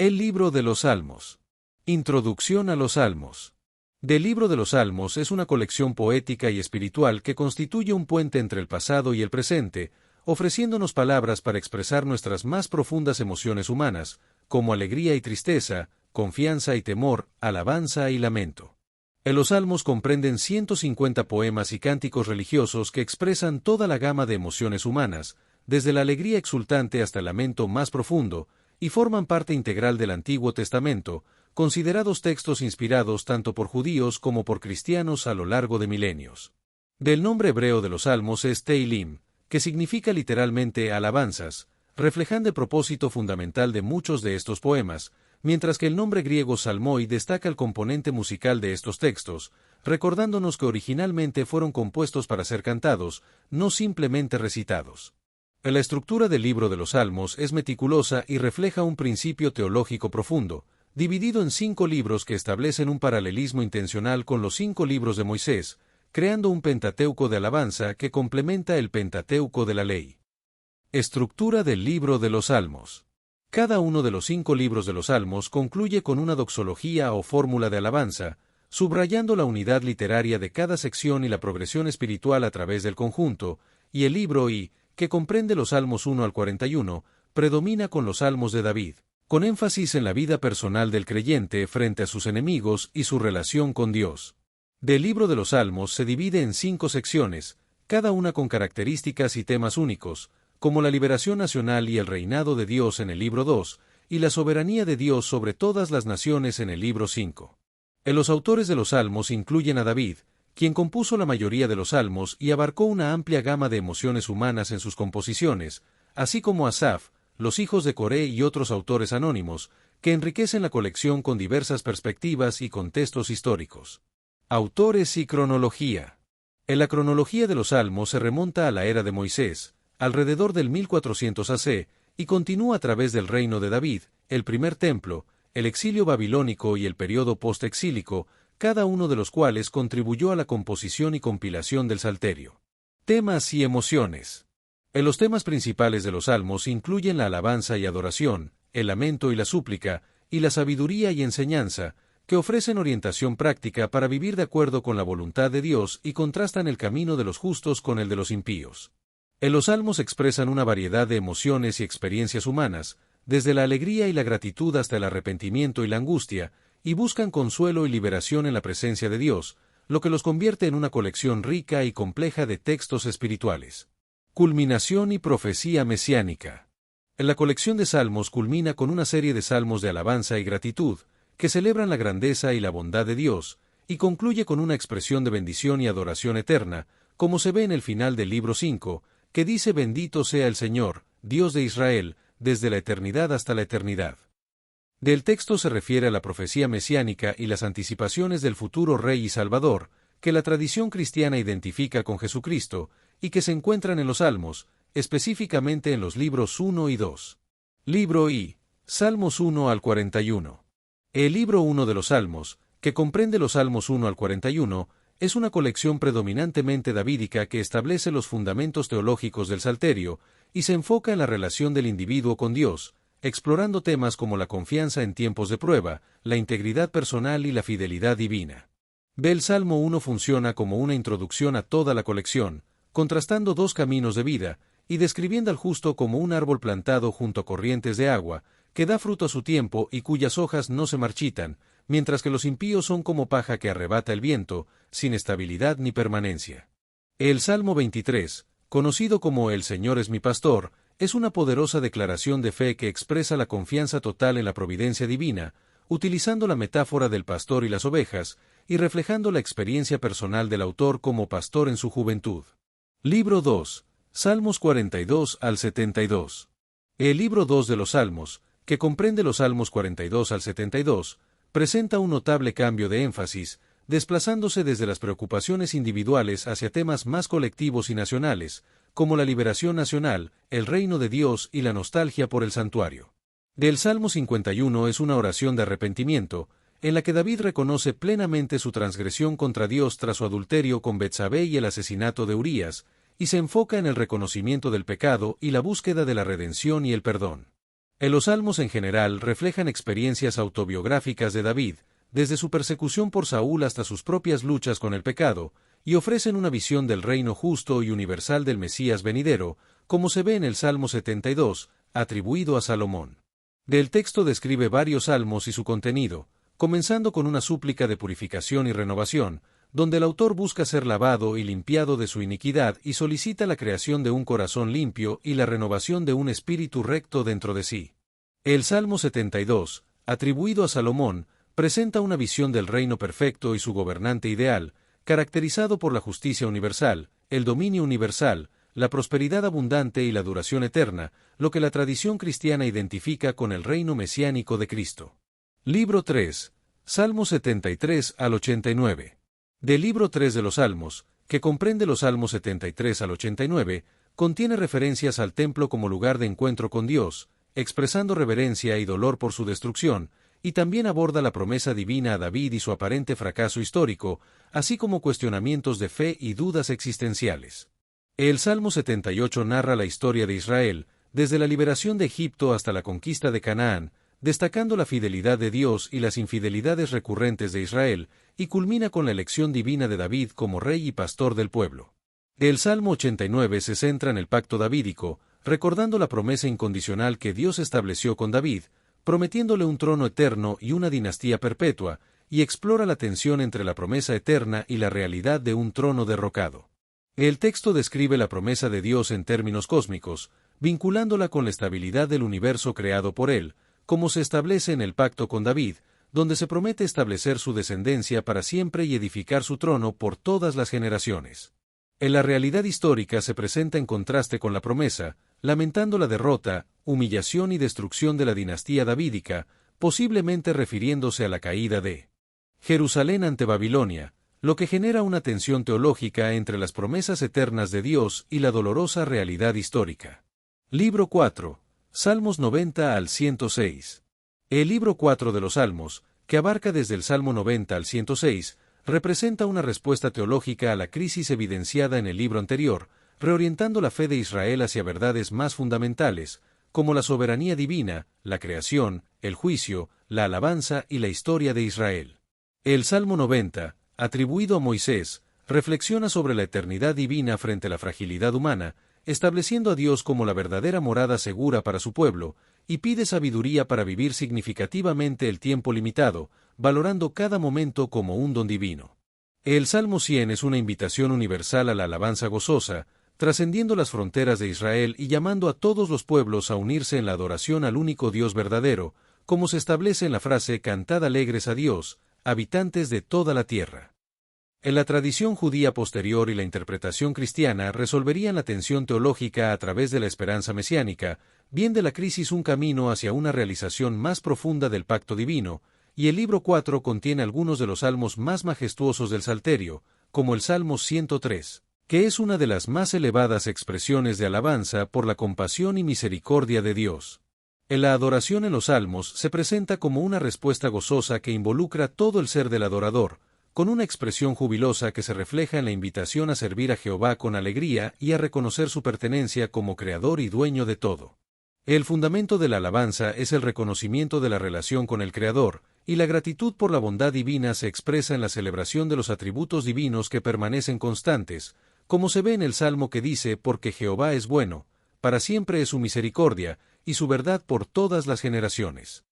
El libro de los Salmos. Introducción a los Salmos. Del libro de los Salmos es una colección poética y espiritual que constituye un puente entre el pasado y el presente, ofreciéndonos palabras para expresar nuestras más profundas emociones humanas, como alegría y tristeza, confianza y temor, alabanza y lamento. En los Salmos comprenden 150 poemas y cánticos religiosos que expresan toda la gama de emociones humanas, desde la alegría exultante hasta el lamento más profundo, y forman parte integral del Antiguo Testamento, considerados textos inspirados tanto por judíos como por cristianos a lo largo de milenios. Del nombre hebreo de los Salmos es Teilim, que significa literalmente alabanzas, reflejando el propósito fundamental de muchos de estos poemas, mientras que el nombre griego Salmoi destaca el componente musical de estos textos, recordándonos que originalmente fueron compuestos para ser cantados, no simplemente recitados. La estructura del libro de los Salmos es meticulosa y refleja un principio teológico profundo, dividido en 5 libros que establecen un paralelismo intencional con los 5 libros de Moisés, creando un Pentateuco de alabanza que complementa el Pentateuco de la ley. Estructura del libro de los Salmos. Cada uno de los 5 libros de los Salmos concluye con una doxología o fórmula de alabanza, subrayando la unidad literaria de cada sección y la progresión espiritual a través del conjunto, y el libro I, que comprende los Salmos 1 al 41, predomina con los Salmos de David, con énfasis en la vida personal del creyente frente a sus enemigos y su relación con Dios. Del libro de los Salmos se divide en 5 secciones, cada una con características y temas únicos, como la liberación nacional y el reinado de Dios en el libro 2, y la soberanía de Dios sobre todas las naciones en el libro 5. Los autores de los Salmos incluyen a David, quien compuso la mayoría de los Salmos y abarcó una amplia gama de emociones humanas en sus composiciones, así como a Asaf, los hijos de Coré y otros autores anónimos, que enriquecen la colección con diversas perspectivas y contextos históricos. Autores y cronología. En la cronología de los Salmos se remonta a la era de Moisés, alrededor del 1400 AC, y continúa a través del reino de David, el primer templo, el exilio babilónico y el periodo postexílico, cada uno de los cuales contribuyó a la composición y compilación del Salterio. Temas y emociones. En los temas principales de los Salmos incluyen la alabanza y adoración, el lamento y la súplica, y la sabiduría y enseñanza, que ofrecen orientación práctica para vivir de acuerdo con la voluntad de Dios y contrastan el camino de los justos con el de los impíos. En los Salmos expresan una variedad de emociones y experiencias humanas, desde la alegría y la gratitud hasta el arrepentimiento y la angustia, y buscan consuelo y liberación en la presencia de Dios, lo que los convierte en una colección rica y compleja de textos espirituales. Culminación y profecía mesiánica. En la colección de salmos culmina con una serie de salmos de alabanza y gratitud, que celebran la grandeza y la bondad de Dios, y concluye con una expresión de bendición y adoración eterna, como se ve en el final del libro 5, que dice: Bendito sea el Señor, Dios de Israel, desde la eternidad hasta la eternidad. Del texto se refiere a la profecía mesiánica y las anticipaciones del futuro Rey y Salvador, que la tradición cristiana identifica con Jesucristo, y que se encuentran en los Salmos, específicamente en los libros 1 y 2. Libro I. Salmos 1 al 41. El libro 1 de los Salmos, que comprende los Salmos 1 al 41, es una colección predominantemente davídica que establece los fundamentos teológicos del Salterio, y se enfoca en la relación del individuo con Dios, explorando temas como la confianza en tiempos de prueba, la integridad personal y la fidelidad divina. El Salmo 1 funciona como una introducción a toda la colección, contrastando 2 caminos de vida, y describiendo al justo como un árbol plantado junto a corrientes de agua, que da fruto a su tiempo y cuyas hojas no se marchitan, mientras que los impíos son como paja que arrebata el viento, sin estabilidad ni permanencia. El Salmo 23, conocido como El Señor es mi pastor, es una poderosa declaración de fe que expresa la confianza total en la providencia divina, utilizando la metáfora del pastor y las ovejas, y reflejando la experiencia personal del autor como pastor en su juventud. Libro 2. Salmos 42 al 72. El libro 2 de los Salmos, que comprende los Salmos 42 al 72, presenta un notable cambio de énfasis, desplazándose desde las preocupaciones individuales hacia temas más colectivos y nacionales, como la liberación nacional, el reino de Dios y la nostalgia por el santuario. Del Salmo 51 es una oración de arrepentimiento, en la que David reconoce plenamente su transgresión contra Dios tras su adulterio con Betsabé y el asesinato de Urías, y se enfoca en el reconocimiento del pecado y la búsqueda de la redención y el perdón. Los salmos en general reflejan experiencias autobiográficas de David, desde su persecución por Saúl hasta sus propias luchas con el pecado, y ofrecen una visión del reino justo y universal del Mesías venidero, como se ve en el Salmo 72, atribuido a Salomón. Del texto describe varios salmos y su contenido, comenzando con una súplica de purificación y renovación, donde el autor busca ser lavado y limpiado de su iniquidad y solicita la creación de un corazón limpio y la renovación de un espíritu recto dentro de sí. El Salmo 72, atribuido a Salomón, presenta una visión del reino perfecto y su gobernante ideal, caracterizado por la justicia universal, el dominio universal, la prosperidad abundante y la duración eterna, lo que la tradición cristiana identifica con el reino mesiánico de Cristo. Libro 3, Salmos 73 al 89. Del libro 3 de los Salmos, que comprende los Salmos 73 al 89, contiene referencias al templo como lugar de encuentro con Dios, expresando reverencia y dolor por su destrucción, y también aborda la promesa divina a David y su aparente fracaso histórico, así como cuestionamientos de fe y dudas existenciales. El Salmo 78 narra la historia de Israel, desde la liberación de Egipto hasta la conquista de Canaán, destacando la fidelidad de Dios y las infidelidades recurrentes de Israel, y culmina con la elección divina de David como rey y pastor del pueblo. El Salmo 89 se centra en el pacto davídico, recordando la promesa incondicional que Dios estableció con David, prometiéndole un trono eterno y una dinastía perpetua, y explora la tensión entre la promesa eterna y la realidad de un trono derrocado. El texto describe la promesa de Dios en términos cósmicos, vinculándola con la estabilidad del universo creado por él, como se establece en el pacto con David, donde se promete establecer su descendencia para siempre y edificar su trono por todas las generaciones. En la realidad histórica se presenta en contraste con la promesa, lamentando la derrota, humillación y destrucción de la dinastía davídica, posiblemente refiriéndose a la caída de Jerusalén ante Babilonia, lo que genera una tensión teológica entre las promesas eternas de Dios y la dolorosa realidad histórica. Libro 4, Salmos 90 al 106. El libro 4 de los Salmos, que abarca desde el Salmo 90 al 106, representa una respuesta teológica a la crisis evidenciada en el libro anterior, reorientando la fe de Israel hacia verdades más fundamentales, como la soberanía divina, la creación, el juicio, la alabanza y la historia de Israel. El Salmo 90, atribuido a Moisés, reflexiona sobre la eternidad divina frente a la fragilidad humana, estableciendo a Dios como la verdadera morada segura para su pueblo, y pide sabiduría para vivir significativamente el tiempo limitado, valorando cada momento como un don divino. El Salmo 100 es una invitación universal a la alabanza gozosa, trascendiendo las fronteras de Israel y llamando a todos los pueblos a unirse en la adoración al único Dios verdadero, como se establece en la frase «Cantad alegres a Dios, habitantes de toda la tierra». En la tradición judía posterior y la interpretación cristiana resolverían la tensión teológica a través de la esperanza mesiánica, bien de la crisis un camino hacia una realización más profunda del pacto divino, y el libro 4 contiene algunos de los salmos más majestuosos del Salterio, como el Salmo 103, que es una de las más elevadas expresiones de alabanza por la compasión y misericordia de Dios. En la adoración en los salmos se presenta como una respuesta gozosa que involucra todo el ser del adorador, con una expresión jubilosa que se refleja en la invitación a servir a Jehová con alegría y a reconocer su pertenencia como creador y dueño de todo. El fundamento de la alabanza es el reconocimiento de la relación con el Creador, y la gratitud por la bondad divina se expresa en la celebración de los atributos divinos que permanecen constantes, como se ve en el Salmo que dice: «Porque Jehová es bueno, para siempre es su misericordia, y su verdad por todas las generaciones».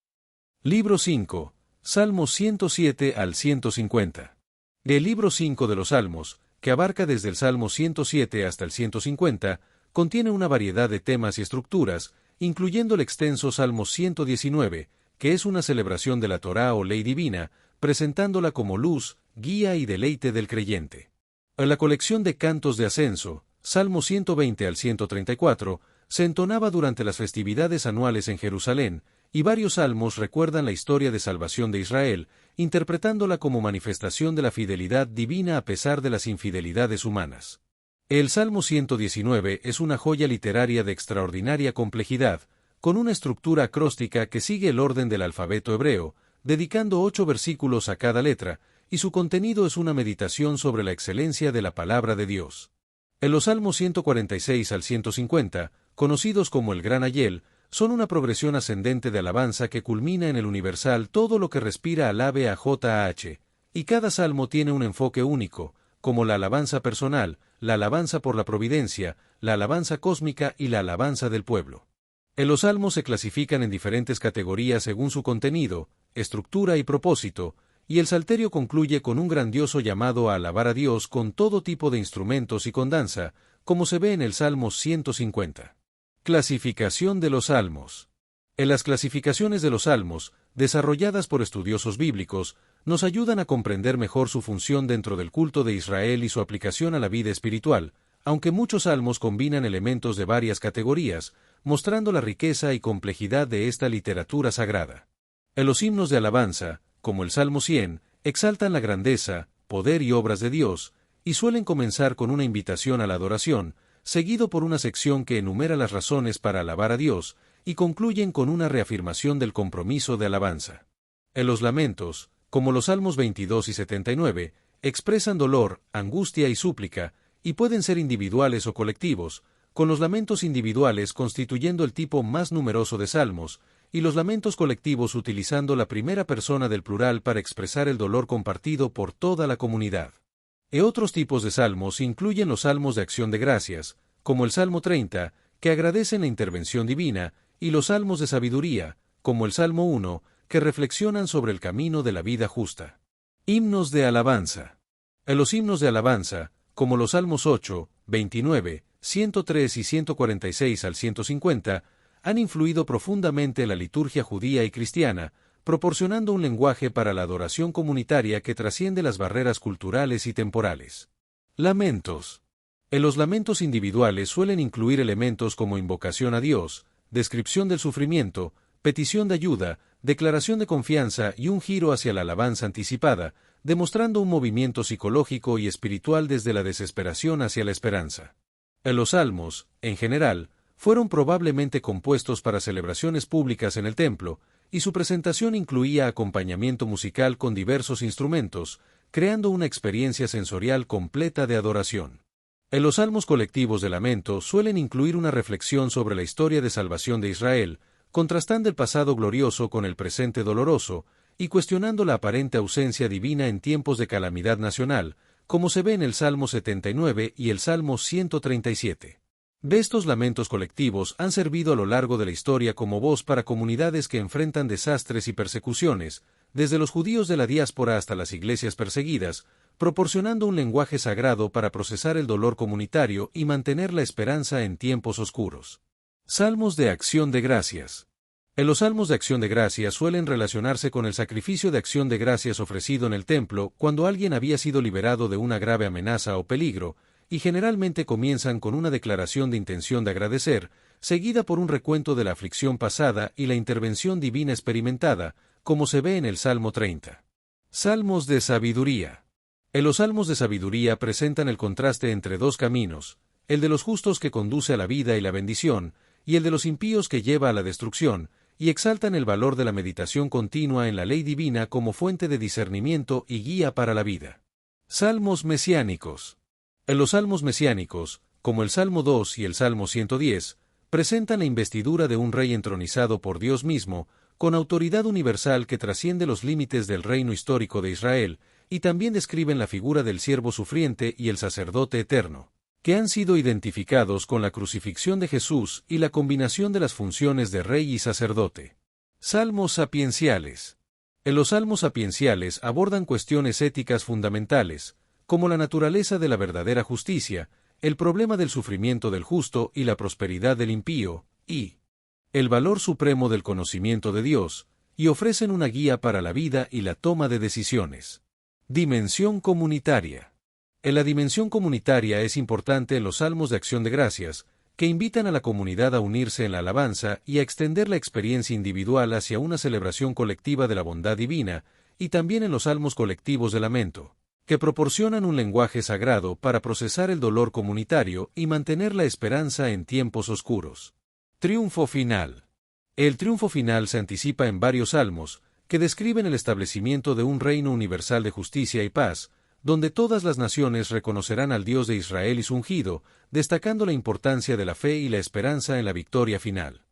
Libro 5, Salmos 107 al 150. El libro 5 de los Salmos, que abarca desde el Salmo 107 hasta el 150, contiene una variedad de temas y estructuras, incluyendo el extenso Salmo 119, que es una celebración de la Torá o ley divina, presentándola como luz, guía y deleite del creyente. En la colección de cantos de ascenso, Salmo 120 al 134, se entonaba durante las festividades anuales en Jerusalén, y varios salmos recuerdan la historia de salvación de Israel, interpretándola como manifestación de la fidelidad divina a pesar de las infidelidades humanas. El Salmo 119 es una joya literaria de extraordinaria complejidad, con una estructura acróstica que sigue el orden del alfabeto hebreo, dedicando 8 versículos a cada letra, y su contenido es una meditación sobre la excelencia de la palabra de Dios. En los Salmos 146 al 150, conocidos como el Gran Ayel, son una progresión ascendente de alabanza que culmina en el universal todo lo que respira alabe a JH, y cada salmo tiene un enfoque único, como la alabanza personal, la alabanza por la providencia, la alabanza cósmica y la alabanza del pueblo. Los salmos se clasifican en diferentes categorías según su contenido, estructura y propósito, y el Salterio concluye con un grandioso llamado a alabar a Dios con todo tipo de instrumentos y con danza, como se ve en el Salmo 150. Clasificación de los salmos. En las clasificaciones de los salmos, desarrolladas por estudiosos bíblicos, nos ayudan a comprender mejor su función dentro del culto de Israel y su aplicación a la vida espiritual, aunque muchos salmos combinan elementos de varias categorías, mostrando la riqueza y complejidad de esta literatura sagrada. En los himnos de alabanza, como el Salmo 100, exaltan la grandeza, poder y obras de Dios, y suelen comenzar con una invitación a la adoración, seguido por una sección que enumera las razones para alabar a Dios, y concluyen con una reafirmación del compromiso de alabanza. En los lamentos, como los Salmos 22 y 79, expresan dolor, angustia y súplica, y pueden ser individuales o colectivos, con los lamentos individuales constituyendo el tipo más numeroso de salmos, y los lamentos colectivos utilizando la primera persona del plural para expresar el dolor compartido por toda la comunidad. Otros tipos de salmos incluyen los salmos de acción de gracias, como el Salmo 30, que agradecen la intervención divina, y los salmos de sabiduría, como el Salmo 1, que reflexionan sobre el camino de la vida justa. Himnos de alabanza. En los himnos de alabanza, como los Salmos 8, 29, 103 y 146 al 150, han influido profundamente en la liturgia judía y cristiana, proporcionando un lenguaje para la adoración comunitaria que trasciende las barreras culturales y temporales. Lamentos. En los lamentos individuales suelen incluir elementos como invocación a Dios, descripción del sufrimiento, petición de ayuda, declaración de confianza y un giro hacia la alabanza anticipada, demostrando un movimiento psicológico y espiritual desde la desesperación hacia la esperanza. En los salmos, en general, fueron probablemente compuestos para celebraciones públicas en el templo, y su presentación incluía acompañamiento musical con diversos instrumentos, creando una experiencia sensorial completa de adoración. En los salmos colectivos de lamento suelen incluir una reflexión sobre la historia de salvación de Israel, contrastando el pasado glorioso con el presente doloroso, y cuestionando la aparente ausencia divina en tiempos de calamidad nacional, como se ve en el Salmo 79 y el Salmo 137. Estos lamentos colectivos han servido a lo largo de la historia como voz para comunidades que enfrentan desastres y persecuciones, desde los judíos de la diáspora hasta las iglesias perseguidas, proporcionando un lenguaje sagrado para procesar el dolor comunitario y mantener la esperanza en tiempos oscuros. Salmos de acción de gracias. En los salmos de acción de gracias suelen relacionarse con el sacrificio de acción de gracias ofrecido en el templo cuando alguien había sido liberado de una grave amenaza o peligro, y generalmente comienzan con una declaración de intención de agradecer, seguida por un recuento de la aflicción pasada y la intervención divina experimentada, como se ve en el Salmo 30. Salmos de sabiduría. En los salmos de sabiduría presentan el contraste entre dos caminos, el de los justos que conduce a la vida y la bendición, y el de los impíos que lleva a la destrucción, y exaltan el valor de la meditación continua en la ley divina como fuente de discernimiento y guía para la vida. Salmos mesiánicos. En los salmos mesiánicos, como el Salmo 2 y el Salmo 110, presentan la investidura de un rey entronizado por Dios mismo, con autoridad universal que trasciende los límites del reino histórico de Israel, y también describen la figura del siervo sufriente y el sacerdote eterno, que han sido identificados con la crucifixión de Jesús y la combinación de las funciones de rey y sacerdote. Salmos sapienciales. En los salmos sapienciales abordan cuestiones éticas fundamentales, como la naturaleza de la verdadera justicia, el problema del sufrimiento del justo y la prosperidad del impío, y el valor supremo del conocimiento de Dios, y ofrecen una guía para la vida y la toma de decisiones. Dimensión comunitaria. En la dimensión comunitaria es importante en los salmos de acción de gracias, que invitan a la comunidad a unirse en la alabanza y a extender la experiencia individual hacia una celebración colectiva de la bondad divina, y también en los salmos colectivos de lamento, que proporcionan un lenguaje sagrado para procesar el dolor comunitario y mantener la esperanza en tiempos oscuros. Triunfo final. El triunfo final se anticipa en varios salmos, que describen el establecimiento de un reino universal de justicia y paz, donde todas las naciones reconocerán al Dios de Israel y su ungido, destacando la importancia de la fe y la esperanza en la victoria final.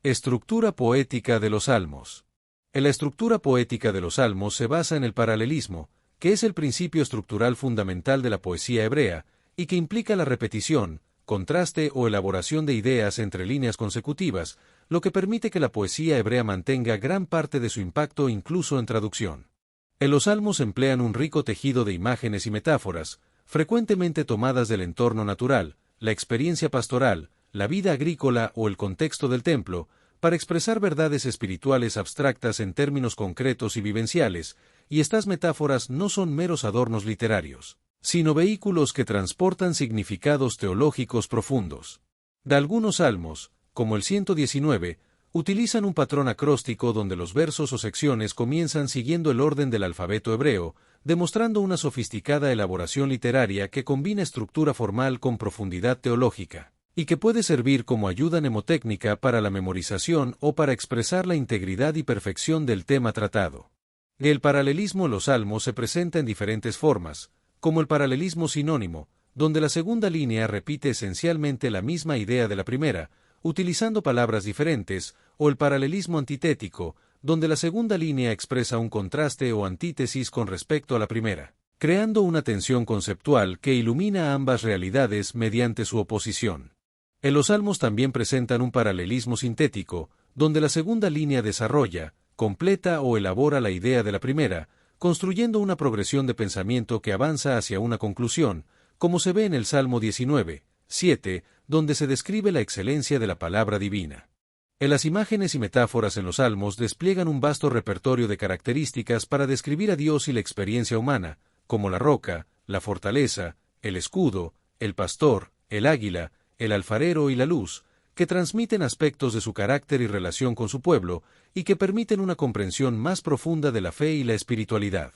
Estructura poética de los salmos. La estructura poética de los salmos se basa en el paralelismo, que es el principio estructural fundamental de la poesía hebrea, y que implica la repetición, contraste o elaboración de ideas entre líneas consecutivas, lo que permite que la poesía hebrea mantenga gran parte de su impacto incluso en traducción. Los salmos emplean un rico tejido de imágenes y metáforas, frecuentemente tomadas del entorno natural, la experiencia pastoral, la vida agrícola o el contexto del templo, para expresar verdades espirituales abstractas en términos concretos y vivenciales, y estas metáforas no son meros adornos literarios, sino vehículos que transportan significados teológicos profundos. De algunos salmos, como el 119, utilizan un patrón acróstico donde los versos o secciones comienzan siguiendo el orden del alfabeto hebreo, demostrando una sofisticada elaboración literaria que combina estructura formal con profundidad teológica, y que puede servir como ayuda mnemotécnica para la memorización o para expresar la integridad y perfección del tema tratado. El paralelismo en los salmos se presenta en diferentes formas, como el paralelismo sinónimo, donde la segunda línea repite esencialmente la misma idea de la primera, utilizando palabras diferentes, o el paralelismo antitético, donde la segunda línea expresa un contraste o antítesis con respecto a la primera, creando una tensión conceptual que ilumina ambas realidades mediante su oposición. Los salmos también presentan un paralelismo sintético, donde la segunda línea desarrolla, completa o elabora la idea de la primera, construyendo una progresión de pensamiento que avanza hacia una conclusión, como se ve en el Salmo 19, 7, donde se describe la excelencia de la palabra divina. Las imágenes y metáforas en los salmos despliegan un vasto repertorio de características para describir a Dios y la experiencia humana, como la roca, la fortaleza, el escudo, el pastor, el águila, el alfarero y la luz, que transmiten aspectos de su carácter y relación con su pueblo, y que permiten una comprensión más profunda de la fe y la espiritualidad.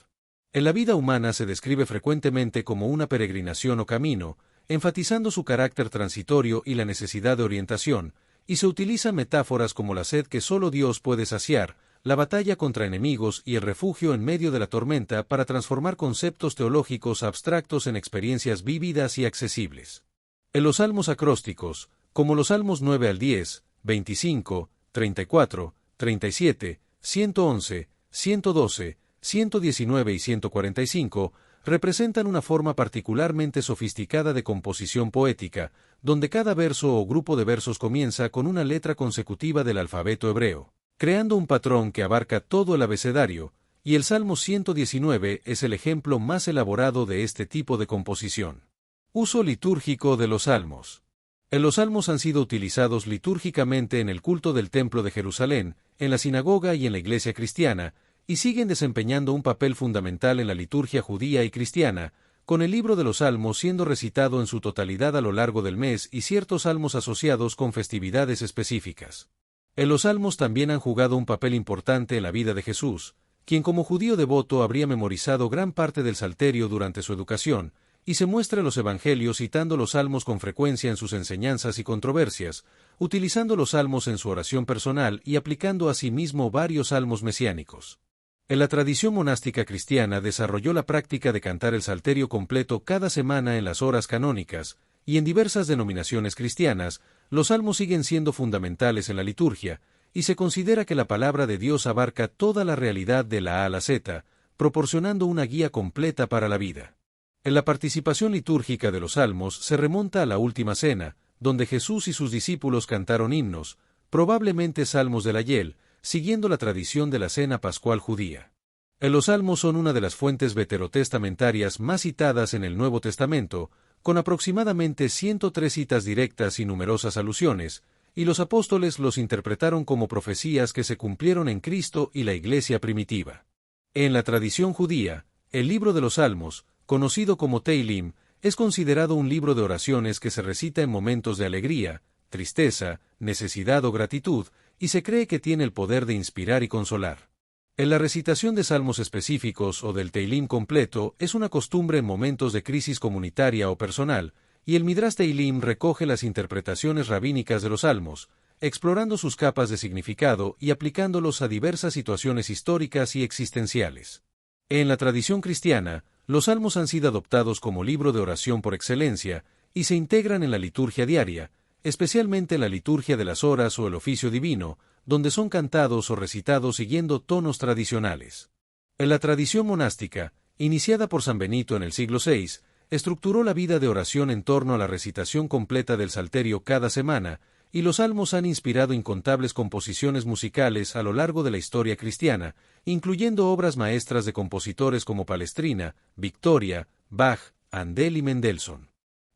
En la vida humana se describe frecuentemente como una peregrinación o camino, enfatizando su carácter transitorio y la necesidad de orientación, y se utilizan metáforas como la sed que solo Dios puede saciar, la batalla contra enemigos y el refugio en medio de la tormenta para transformar conceptos teológicos abstractos en experiencias vívidas y accesibles. En los salmos acrósticos, como los salmos 9 al 10, 25, 34, 37, 111, 112, 119 y 145, representan una forma particularmente sofisticada de composición poética, donde cada verso o grupo de versos comienza con una letra consecutiva del alfabeto hebreo, creando un patrón que abarca todo el abecedario, y el Salmo 119 es el ejemplo más elaborado de este tipo de composición. Uso litúrgico de los salmos. Los salmos han sido utilizados litúrgicamente en el culto del Templo de Jerusalén, en la sinagoga y en la iglesia cristiana, y siguen desempeñando un papel fundamental en la liturgia judía y cristiana, con el libro de los Salmos siendo recitado en su totalidad a lo largo del mes y ciertos salmos asociados con festividades específicas. Los Salmos también han jugado un papel importante en la vida de Jesús, quien como judío devoto habría memorizado gran parte del Salterio durante su educación, y se muestra en los Evangelios citando los Salmos con frecuencia en sus enseñanzas y controversias, utilizando los Salmos en su oración personal y aplicando a sí mismo varios salmos mesiánicos. En la tradición monástica cristiana desarrolló la práctica de cantar el Salterio completo cada semana en las horas canónicas, y en diversas denominaciones cristianas, los salmos siguen siendo fundamentales en la liturgia, y se considera que la palabra de Dios abarca toda la realidad de la A a la Z, proporcionando una guía completa para la vida. En la participación litúrgica de los salmos se remonta a la Última Cena, donde Jesús y sus discípulos cantaron himnos, probablemente salmos del Ayel, siguiendo la tradición de la cena pascual judía. Los salmos son una de las fuentes veterotestamentarias más citadas en el Nuevo Testamento, con aproximadamente 103 citas directas y numerosas alusiones, y los apóstoles los interpretaron como profecías que se cumplieron en Cristo y la Iglesia primitiva. En la tradición judía, el libro de los Salmos, conocido como Teilim, es considerado un libro de oraciones que se recita en momentos de alegría, tristeza, necesidad o gratitud, y se cree que tiene el poder de inspirar y consolar. En la recitación de salmos específicos o del Teilim completo es una costumbre en momentos de crisis comunitaria o personal, y el Midrash Teilim recoge las interpretaciones rabínicas de los salmos, explorando sus capas de significado y aplicándolos a diversas situaciones históricas y existenciales. En la tradición cristiana, los salmos han sido adoptados como libro de oración por excelencia, y se integran en la liturgia diaria, especialmente en la liturgia de las horas o el oficio divino, donde son cantados o recitados siguiendo tonos tradicionales. En la tradición monástica, iniciada por San Benito en el siglo VI, estructuró la vida de oración en torno a la recitación completa del Salterio cada semana, y los salmos han inspirado incontables composiciones musicales a lo largo de la historia cristiana, incluyendo obras maestras de compositores como Palestrina, Victoria, Bach, Handel y Mendelssohn.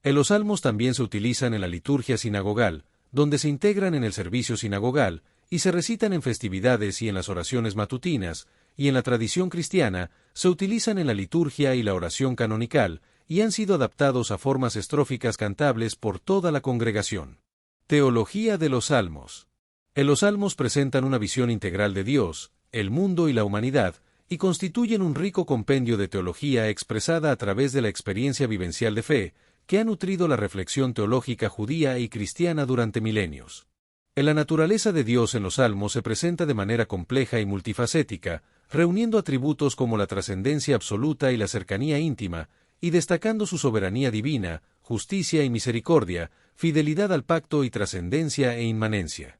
Los salmos también se utilizan en la liturgia sinagogal, donde se integran en el servicio sinagogal, y se recitan en festividades y en las oraciones matutinas, y en la tradición cristiana, se utilizan en la liturgia y la oración canonical, y han sido adaptados a formas estróficas cantables por toda la congregación. Teología de los Salmos. Los salmos presentan una visión integral de Dios, el mundo y la humanidad, y constituyen un rico compendio de teología expresada a través de la experiencia vivencial de fe, que ha nutrido la reflexión teológica judía y cristiana durante milenios. La naturaleza de Dios en los salmos se presenta de manera compleja y multifacética, reuniendo atributos como la trascendencia absoluta y la cercanía íntima, y destacando su soberanía divina, justicia y misericordia, fidelidad al pacto y trascendencia e inmanencia.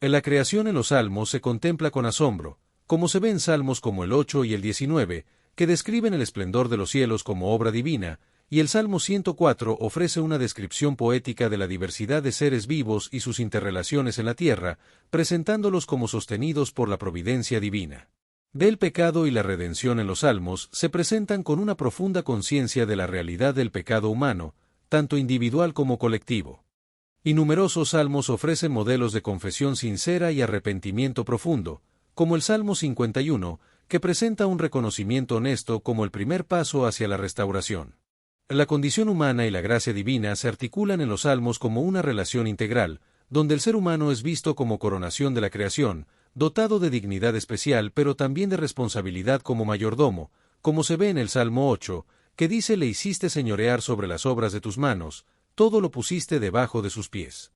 La creación en los salmos se contempla con asombro, como se ve en salmos como el 8 y el 19, que describen el esplendor de los cielos como obra divina, y el Salmo 104 ofrece una descripción poética de la diversidad de seres vivos y sus interrelaciones en la tierra, presentándolos como sostenidos por la providencia divina. Del pecado y la redención en los salmos se presentan con una profunda conciencia de la realidad del pecado humano, tanto individual como colectivo. Y numerosos salmos ofrecen modelos de confesión sincera y arrepentimiento profundo, como el Salmo 51, que presenta un reconocimiento honesto como el primer paso hacia la restauración. La condición humana y la gracia divina se articulan en los salmos como una relación integral, donde el ser humano es visto como coronación de la creación, dotado de dignidad especial pero también de responsabilidad como mayordomo, como se ve en el Salmo 8, que dice: «Le hiciste señorear sobre las obras de tus manos, todo lo pusiste debajo de sus pies».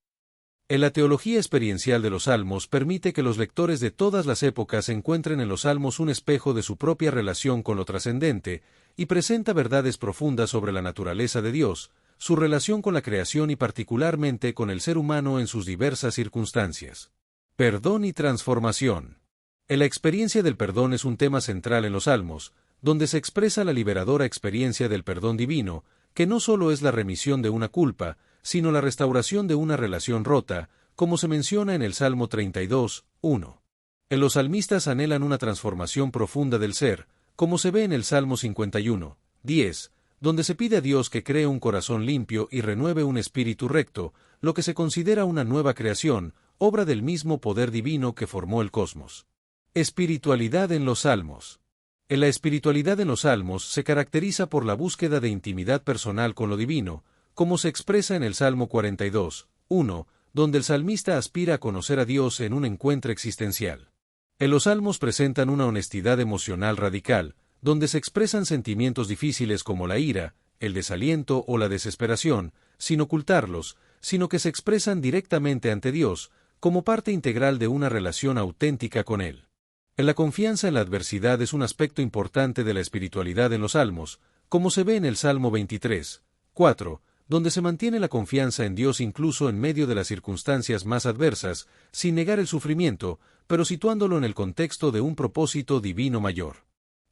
La teología experiencial de los salmos permite que los lectores de todas las épocas encuentren en los salmos un espejo de su propia relación con lo trascendente, y presenta verdades profundas sobre la naturaleza de Dios, su relación con la creación y particularmente con el ser humano en sus diversas circunstancias. Perdón y transformación. La experiencia del perdón es un tema central en los salmos, donde se expresa la liberadora experiencia del perdón divino, que no solo es la remisión de una culpa, sino la restauración de una relación rota, como se menciona en el Salmo 32, 1. Los salmistas anhelan una transformación profunda del ser, como se ve en el Salmo 51, 10, donde se pide a Dios que cree un corazón limpio y renueve un espíritu recto, lo que se considera una nueva creación, obra del mismo poder divino que formó el cosmos. Espiritualidad en los salmos. La espiritualidad en los salmos se caracteriza por la búsqueda de intimidad personal con lo divino, como se expresa en el Salmo 42, 1, donde el salmista aspira a conocer a Dios en un encuentro existencial. Los salmos presentan una honestidad emocional radical, donde se expresan sentimientos difíciles como la ira, el desaliento o la desesperación, sin ocultarlos, sino que se expresan directamente ante Dios, como parte integral de una relación auténtica con Él. La confianza en la adversidad es un aspecto importante de la espiritualidad en los salmos, como se ve en el Salmo 23, 4, donde se mantiene la confianza en Dios incluso en medio de las circunstancias más adversas, sin negar el sufrimiento, pero situándolo en el contexto de un propósito divino mayor.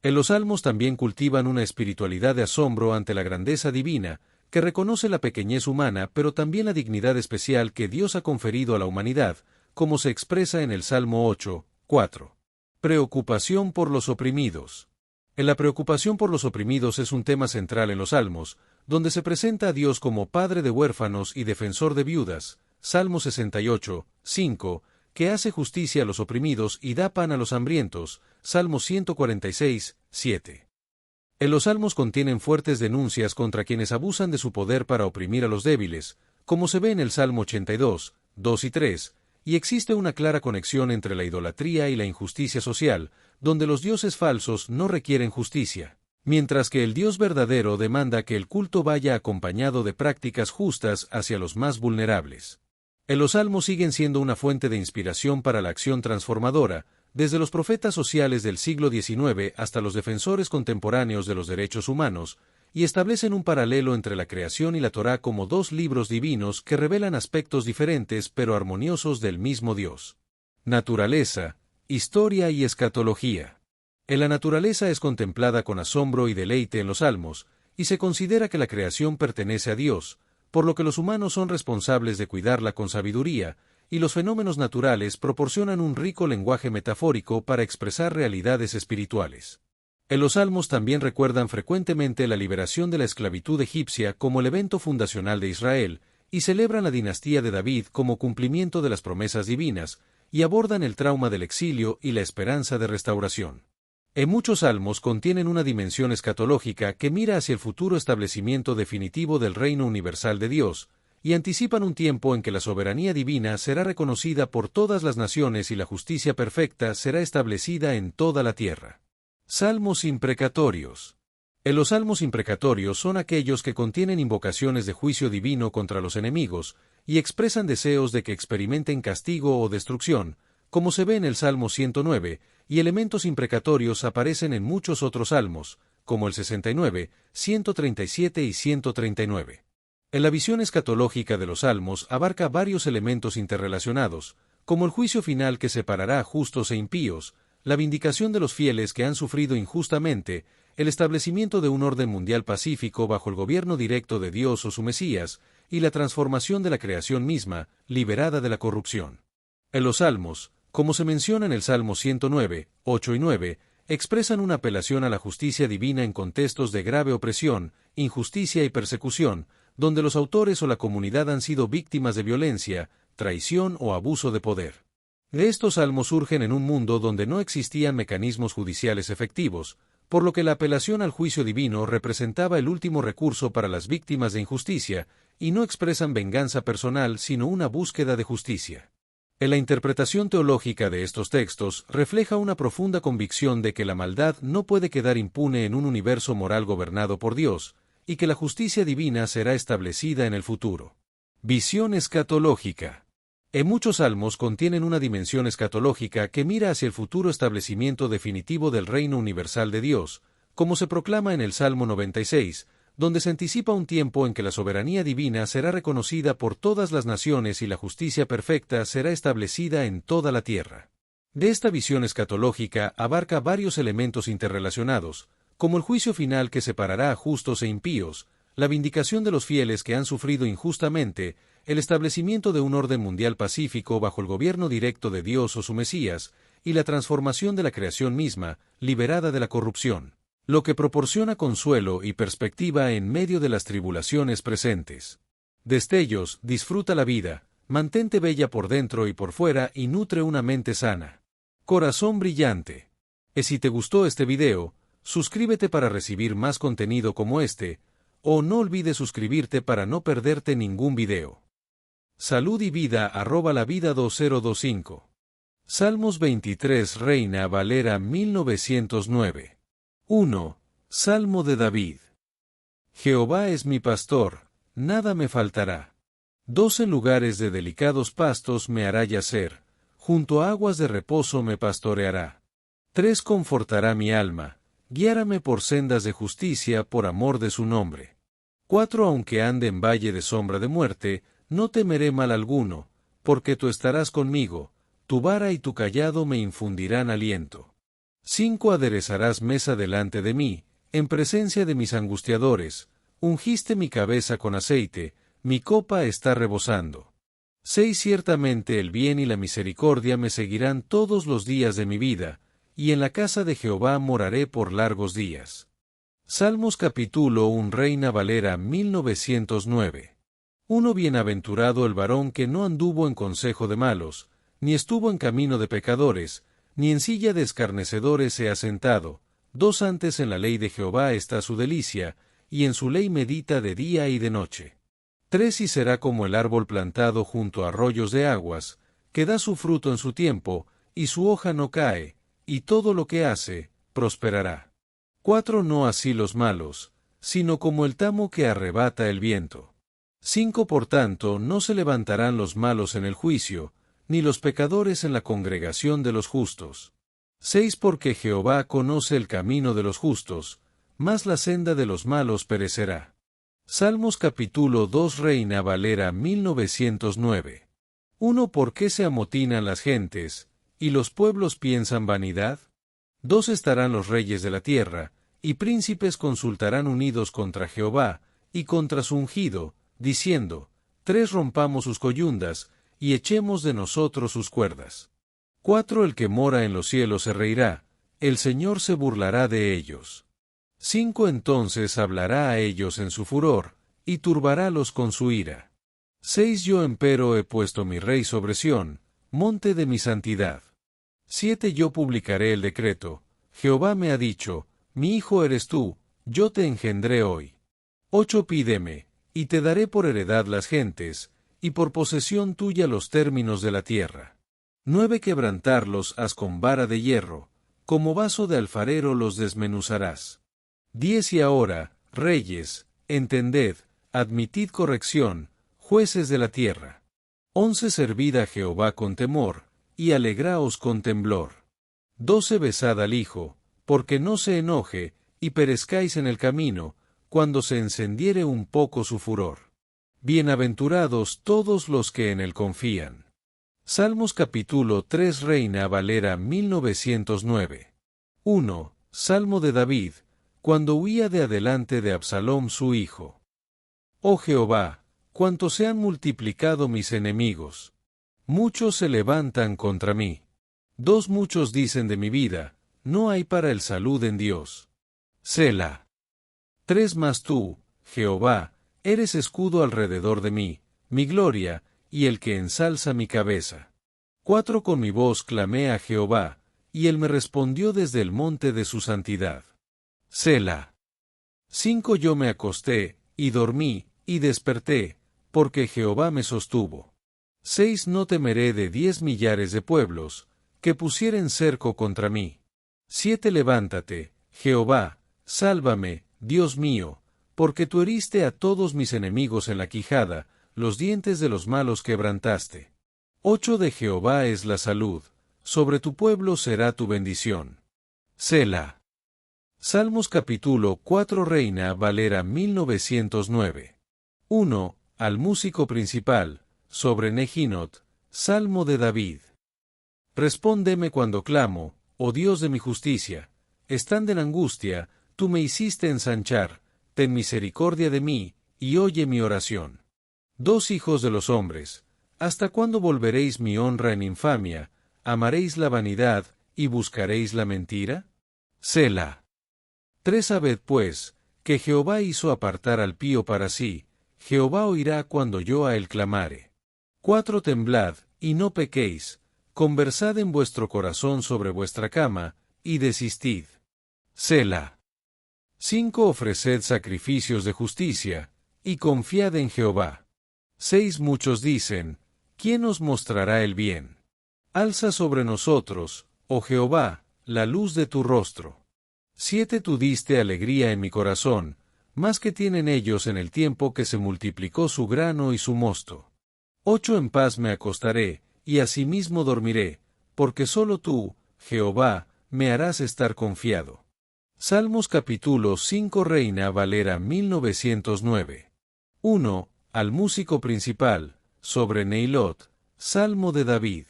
Los salmos también cultivan una espiritualidad de asombro ante la grandeza divina, que reconoce la pequeñez humana pero también la dignidad especial que Dios ha conferido a la humanidad, como se expresa en el Salmo 8, 4. Preocupación por los oprimidos. La preocupación por los oprimidos es un tema central en los salmos, donde se presenta a Dios como Padre de huérfanos y defensor de viudas, Salmo 68, 5, que hace justicia a los oprimidos y da pan a los hambrientos, Salmo 146, 7. Los salmos contienen fuertes denuncias contra quienes abusan de su poder para oprimir a los débiles, como se ve en el Salmo 82, 2 y 3, y existe una clara conexión entre la idolatría y la injusticia social, donde los dioses falsos no requieren justicia, mientras que el Dios verdadero demanda que el culto vaya acompañado de prácticas justas hacia los más vulnerables. Los salmos siguen siendo una fuente de inspiración para la acción transformadora, desde los profetas sociales del siglo XIX hasta los defensores contemporáneos de los derechos humanos, y establecen un paralelo entre la creación y la Torá como dos libros divinos que revelan aspectos diferentes pero armoniosos del mismo Dios. Naturaleza, historia y escatología. La naturaleza es contemplada con asombro y deleite en los Salmos, y se considera que la creación pertenece a Dios, por lo que los humanos son responsables de cuidarla con sabiduría, y los fenómenos naturales proporcionan un rico lenguaje metafórico para expresar realidades espirituales. Los Salmos también recuerdan frecuentemente la liberación de la esclavitud egipcia como el evento fundacional de Israel, y celebran la dinastía de David como cumplimiento de las promesas divinas, y abordan el trauma del exilio y la esperanza de restauración. Muchos salmos contienen una dimensión escatológica que mira hacia el futuro establecimiento definitivo del reino universal de Dios, y anticipan un tiempo en que la soberanía divina será reconocida por todas las naciones y la justicia perfecta será establecida en toda la tierra. Salmos imprecatorios. Los salmos imprecatorios son aquellos que contienen invocaciones de juicio divino contra los enemigos, y expresan deseos de que experimenten castigo o destrucción, como se ve en el Salmo 109, y elementos imprecatorios aparecen en muchos otros salmos, como el 69, 137 y 139. La visión escatológica de los salmos abarca varios elementos interrelacionados, como el juicio final que separará a justos e impíos, la vindicación de los fieles que han sufrido injustamente, el establecimiento de un orden mundial pacífico bajo el gobierno directo de Dios o su Mesías, y la transformación de la creación misma, liberada de la corrupción. Los salmos, como se menciona en el Salmo 109, 8 y 9, expresan una apelación a la justicia divina en contextos de grave opresión, injusticia y persecución, donde los autores o la comunidad han sido víctimas de violencia, traición o abuso de poder. Estos salmos surgen en un mundo donde no existían mecanismos judiciales efectivos, por lo que la apelación al juicio divino representaba el último recurso para las víctimas de injusticia, y no expresan venganza personal sino una búsqueda de justicia. La interpretación teológica de estos textos refleja una profunda convicción de que la maldad no puede quedar impune en un universo moral gobernado por Dios, y que la justicia divina será establecida en el futuro. Visión escatológica. Muchos salmos contienen una dimensión escatológica que mira hacia el futuro establecimiento definitivo del reino universal de Dios, como se proclama en el Salmo 96, donde se anticipa un tiempo en que la soberanía divina será reconocida por todas las naciones y la justicia perfecta será establecida en toda la tierra. De esta visión escatológica abarca varios elementos interrelacionados, como el juicio final que separará a justos e impíos, la vindicación de los fieles que han sufrido injustamente, el establecimiento de un orden mundial pacífico bajo el gobierno directo de Dios o su Mesías, y la transformación de la creación misma, liberada de la corrupción, lo que proporciona consuelo y perspectiva en medio de las tribulaciones presentes. Destellos, disfruta la vida, mantente bella por dentro y por fuera y nutre una mente sana. Corazón brillante. Si te gustó este video, suscríbete para recibir más contenido como este, o no olvides suscribirte para no perderte ningún video. Salud y vida @lavida 2025. Salmos 23 Reina Valera 1909. 1. Salmo de David. Jehová es mi pastor, nada me faltará. 2. En lugares de delicados pastos me hará yacer, junto a aguas de reposo me pastoreará. 3. Confortará mi alma, guiárame por sendas de justicia por amor de su nombre. 4. Aunque ande en valle de sombra de muerte, no temeré mal alguno, porque tú estarás conmigo, tu vara y tu cayado me infundirán aliento. 5. Aderezarás mesa delante de mí, en presencia de mis angustiadores, ungiste mi cabeza con aceite, mi copa está rebosando. 6. Ciertamente el bien y la misericordia me seguirán todos los días de mi vida, y en la casa de Jehová moraré por largos días. Salmos capítulo 1 Reina Valera 1909. 1. Bienaventurado el varón que no anduvo en consejo de malos, ni estuvo en camino de pecadores, ni en silla de escarnecedores se ha sentado. 2. Antes en la ley de Jehová está su delicia, y en su ley medita de día y de noche. 3. Y será como el árbol plantado junto a arroyos de aguas, que da su fruto en su tiempo, y su hoja no cae, y todo lo que hace, prosperará. 4. No así los malos, sino como el tamo que arrebata el viento. 5. Por tanto, no se levantarán los malos en el juicio, ni los pecadores en la congregación de los justos. 6. Porque Jehová conoce el camino de los justos, mas la senda de los malos perecerá. Salmos capítulo 2 Reina Valera 1909. 1. ¿Por qué se amotinan las gentes, y los pueblos piensan vanidad? 2. Estarán los reyes de la tierra, y príncipes consultarán unidos contra Jehová, y contra su ungido, diciendo, 3. Rompamos sus coyundas, y echemos de nosotros sus cuerdas. 4. El que mora en los cielos se reirá, el Señor se burlará de ellos. 5. Entonces hablará a ellos en su furor, y turbarálos con su ira. 6. Yo empero he puesto mi rey sobre Sión, monte de mi santidad. 7. Yo publicaré el decreto, Jehová me ha dicho, mi hijo eres tú, yo te engendré hoy. 8. Pídeme, y te daré por heredad las gentes, y por posesión tuya los términos de la tierra. 9. Quebrantarlos has con vara de hierro, como vaso de alfarero los desmenuzarás. 10. Y ahora, reyes, entended, admitid corrección, jueces de la tierra. 11. Servid a Jehová con temor, y alegraos con temblor. 12. Besad al Hijo, porque no se enoje, y perezcáis en el camino, cuando se encendiere un poco su furor. Bienaventurados todos los que en él confían. Salmos capítulo 3 Reina Valera 1909. 1. Salmo de David, cuando huía de adelante de Absalom su hijo. Oh Jehová, cuánto se han multiplicado mis enemigos. Muchos se levantan contra mí. 2. Muchos dicen de mi vida, no hay para el salud en Dios. Selah. 3. Mas tú, Jehová, eres escudo alrededor de mí, mi gloria, y el que ensalza mi cabeza. 4. Con mi voz clamé a Jehová, y él me respondió desde el monte de su santidad. Selah. 5. Yo me acosté, y dormí, y desperté, porque Jehová me sostuvo. 6. No temeré de 10 millares de pueblos, que pusieren cerco contra mí. 7. Levántate, Jehová, sálvame, Dios mío, porque tú heriste a todos mis enemigos en la quijada, los dientes de los malos quebrantaste. 8. De Jehová es la salud, sobre tu pueblo será tu bendición. Selah. Salmos capítulo 4 Reina Valera 1909. 1. Al músico principal, sobre Nehinot, Salmo de David. Respóndeme cuando clamo, oh Dios de mi justicia, estando en angustia, tú me hiciste ensanchar, ten misericordia de mí, y oye mi oración. 2. Hijos de los hombres, ¿hasta cuándo volveréis mi honra en infamia, amaréis la vanidad, y buscaréis la mentira? Selah. 3. Sabed pues, que Jehová hizo apartar al pío para sí, Jehová oirá cuando yo a él clamare. 4. Temblad, y no pequéis, conversad en vuestro corazón sobre vuestra cama, y desistid. Selah. 5. Ofreced sacrificios de justicia, y confiad en Jehová. 6. Muchos dicen, ¿quién nos mostrará el bien? Alza sobre nosotros, oh Jehová, la luz de tu rostro. 7. Tú diste alegría en mi corazón, más que tienen ellos en el tiempo que se multiplicó su grano y su mosto. 8. En paz me acostaré, y asimismo dormiré, porque solo tú, Jehová, me harás estar confiado. Salmos capítulo 5 Reina Valera 1909. 1. Al músico principal, sobre Neilot, Salmo de David.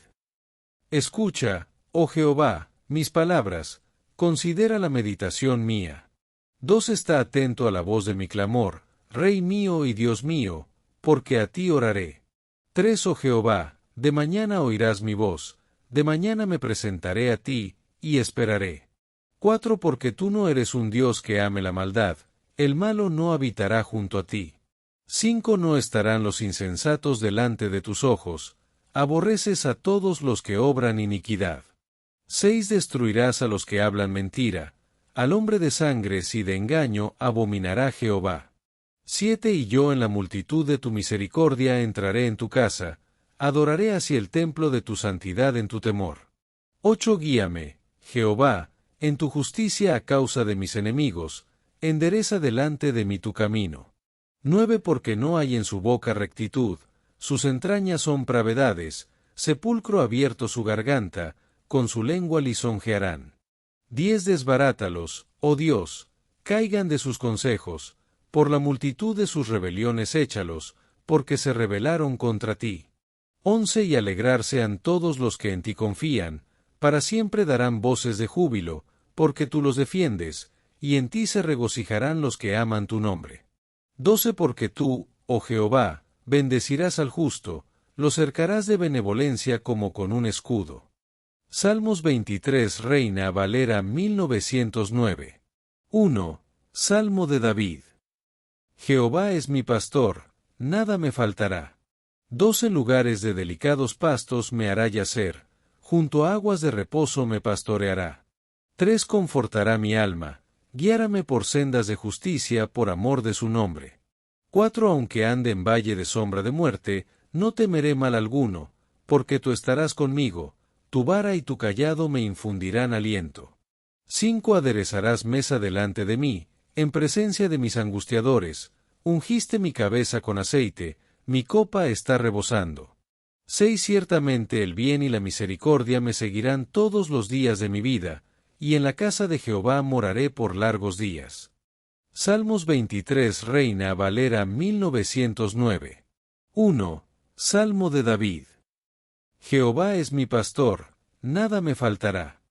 Escucha, oh Jehová, mis palabras, considera la meditación mía. 2. Está atento a la voz de mi clamor, Rey mío y Dios mío, porque a ti oraré. 3. Oh Jehová, de mañana oirás mi voz, de mañana me presentaré a ti, y esperaré. 4. Porque tú no eres un Dios que ame la maldad, el malo no habitará junto a ti. 5. No estarán los insensatos delante de tus ojos, aborreces a todos los que obran iniquidad. 6. Destruirás a los que hablan mentira, al hombre de sangres y de engaño abominará Jehová. 7. Y yo en la multitud de tu misericordia entraré en tu casa, adoraré hacia el templo de tu santidad en tu temor. 8. Guíame, Jehová, en tu justicia a causa de mis enemigos, endereza delante de mí tu camino. 9. Porque no hay en su boca rectitud, sus entrañas son pravedades, sepulcro abierto su garganta, con su lengua lisonjearán. 10. Desbarátalos, oh Dios, caigan de sus consejos, por la multitud de sus rebeliones échalos, porque se rebelaron contra ti. 11 Y alegrarse han todos los que en ti confían, para siempre darán voces de júbilo, porque tú los defiendes, y en ti se regocijarán los que aman tu nombre. 12 Porque tú, oh Jehová, bendecirás al justo, lo cercarás de benevolencia como con un escudo. Salmos 23 Reina Valera 1909. 1. Salmo de David. Jehová es mi pastor, nada me faltará. 12 lugares de delicados pastos me hará yacer, junto a aguas de reposo me pastoreará. 3 Confortará mi alma, guiárame por sendas de justicia por amor de su nombre. 4 Aunque ande en valle de sombra de muerte, no temeré mal alguno, porque tú estarás conmigo, tu vara y tu cayado me infundirán aliento. 5 Aderezarás mesa delante de mí, en presencia de mis angustiadores, ungiste mi cabeza con aceite, mi copa está rebosando. 6 Ciertamente el bien y la misericordia me seguirán todos los días de mi vida, y en la casa de Jehová moraré por largos días. Salmos 23 Reina Valera 1909. 1. Salmo de David. Jehová es mi pastor, nada me faltará.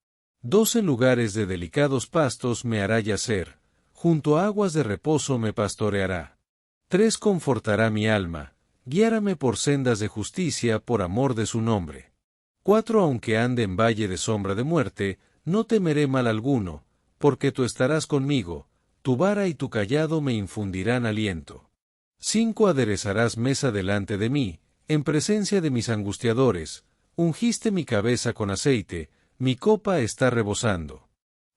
12 lugares de delicados pastos me hará yacer, junto a aguas de reposo me pastoreará. 3 Confortará mi alma, guiárame por sendas de justicia por amor de su nombre. 4 Aunque ande en valle de sombra de muerte, no temeré mal alguno, porque tú estarás conmigo, tu vara y tu cayado me infundirán aliento. 5 Aderezarás mesa delante de mí, en presencia de mis angustiadores, ungiste mi cabeza con aceite, mi copa está rebosando.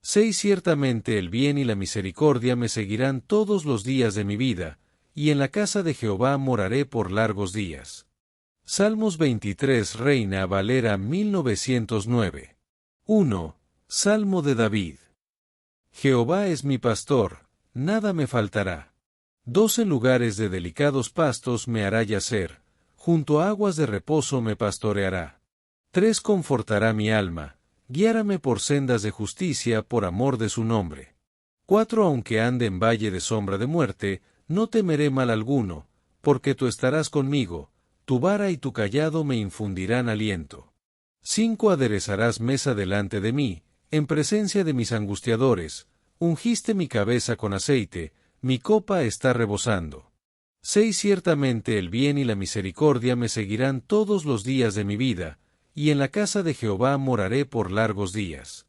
6 Ciertamente el bien y la misericordia me seguirán todos los días de mi vida, y en la casa de Jehová moraré por largos días. Salmos 23 Reina Valera 1909. 1. Salmo de David. Jehová es mi pastor, nada me faltará. 12 lugares de delicados pastos me hará yacer, junto a aguas de reposo me pastoreará. 3 Confortará mi alma, guiárame por sendas de justicia por amor de su nombre. 4 Aunque ande en valle de sombra de muerte, no temeré mal alguno, porque tú estarás conmigo, tu vara y tu cayado me infundirán aliento. 5 Aderezarás mesa delante de mí, en presencia de mis angustiadores, ungiste mi cabeza con aceite, mi copa está rebosando. 6 Ciertamente el bien y la misericordia me seguirán todos los días de mi vida, y en la casa de Jehová moraré por largos días.